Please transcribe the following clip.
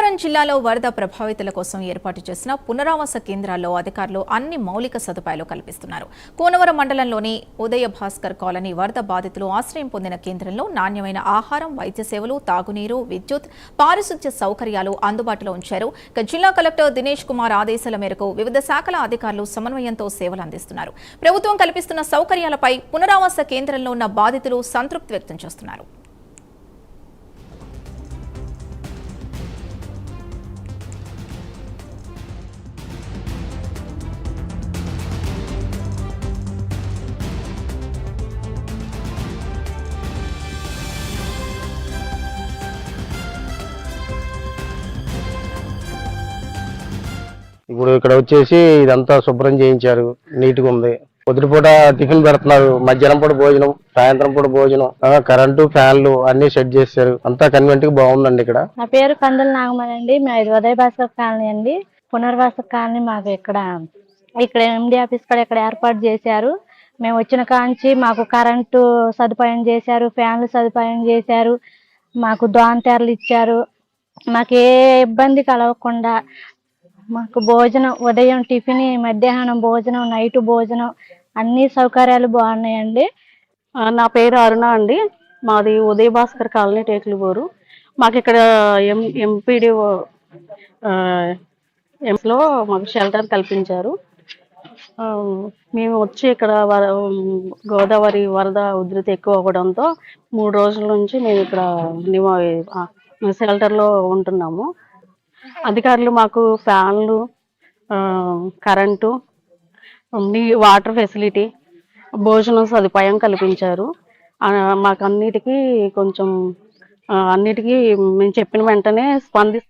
అనంతపురం జిల్లాలో వరద ప్రభావితుల కోసం ఏర్పాటు చేసిన పునరావాస కేంద్రాల్లో అధికారులు అన్ని మౌలిక సదుపాయాలు కల్పిస్తున్నారు. కోనవరం మండలంలోని ఉదయ భాస్కర్ కాలనీ వరద బాధితులు ఆశ్రయం పొందిన కేంద్రంలో నాణ్యమైన ఆహారం, వైద్య సేవలు, తాగునీరు, విద్యుత్, పారిశుధ్య సౌకర్యాలు అందుబాటులో ఉంచారు. జిల్లా కలెక్టర్ దినేష్ కుమార్ ఆదేశాల మేరకు వివిధ శాఖల అధికారులు సమన్వయంతో సేవలు అందిస్తున్నారు. ప్రభుత్వం కల్పిస్తున్న సౌకర్యాలపై పునరావాస కేంద్రంలో ఉన్న బాధితులు సంతృప్తి వ్యక్తం చేస్తున్నారు. ఇప్పుడు ఇక్కడ వచ్చేసి ఇదంతా శుభ్రం చేయించారు, నీట్ గా ఉంది. పొద్దుపూట టిఫిన్ పెడుతున్నారు, మధ్యాహ్నం పూట భోజనం, సాయంత్రం పూట భోజనం, కరెంటు, ఫ్యాన్లు అన్ని సెట్ చేశారు. అంతా కన్వెంట్ గా బాగుందండి. ఇక్కడ నా పేరు కందుల నాగమణి అండి. మేము ఉదయ భాస్కర్ కాలనీ అండి. పునర్వాస కాలనీ మాకు ఇక్కడ ఎండి ఆఫీస్ కూడా ఇక్కడ ఏర్పాటు చేశారు. మేము వచ్చిన కాంచి మాకు కరెంటు సదుపాయం చేశారు, ఫ్యాన్లు సదుపాయం చేశారు, మాకు దోంతెరలు ఇచ్చారు. మాకు ఏ ఇబ్బంది కలగకుండా మాకు భోజనం, ఉదయం టిఫిన్, మధ్యాహ్నం భోజనం, నైట్ భోజనం అన్ని సౌకర్యాలు బాగున్నాయండి. నా పేరు అరుణ అండి. మాది ఉదయ భాస్కర్ కాలనీ, టేకులబోరు. మాకు ఇక్కడ ఎంపీడీఓ లో మాకు షెల్టర్ కల్పించారు. మేము వచ్చి ఇక్కడ గోదావరి వరద ఉధృతి ఎక్కువ అవ్వడంతో 3 రోజుల నుంచి మేము ఇక్కడ షెల్టర్లో ఉంటున్నాము. అధికారులు మాకు ఫ్యాన్లు, కరెంటు, వాటర్ ఫెసిలిటీ, భోజనం సదుపాయం కల్పించారు. మాకు అన్నిటికీ మేము చెప్పిన వెంటనే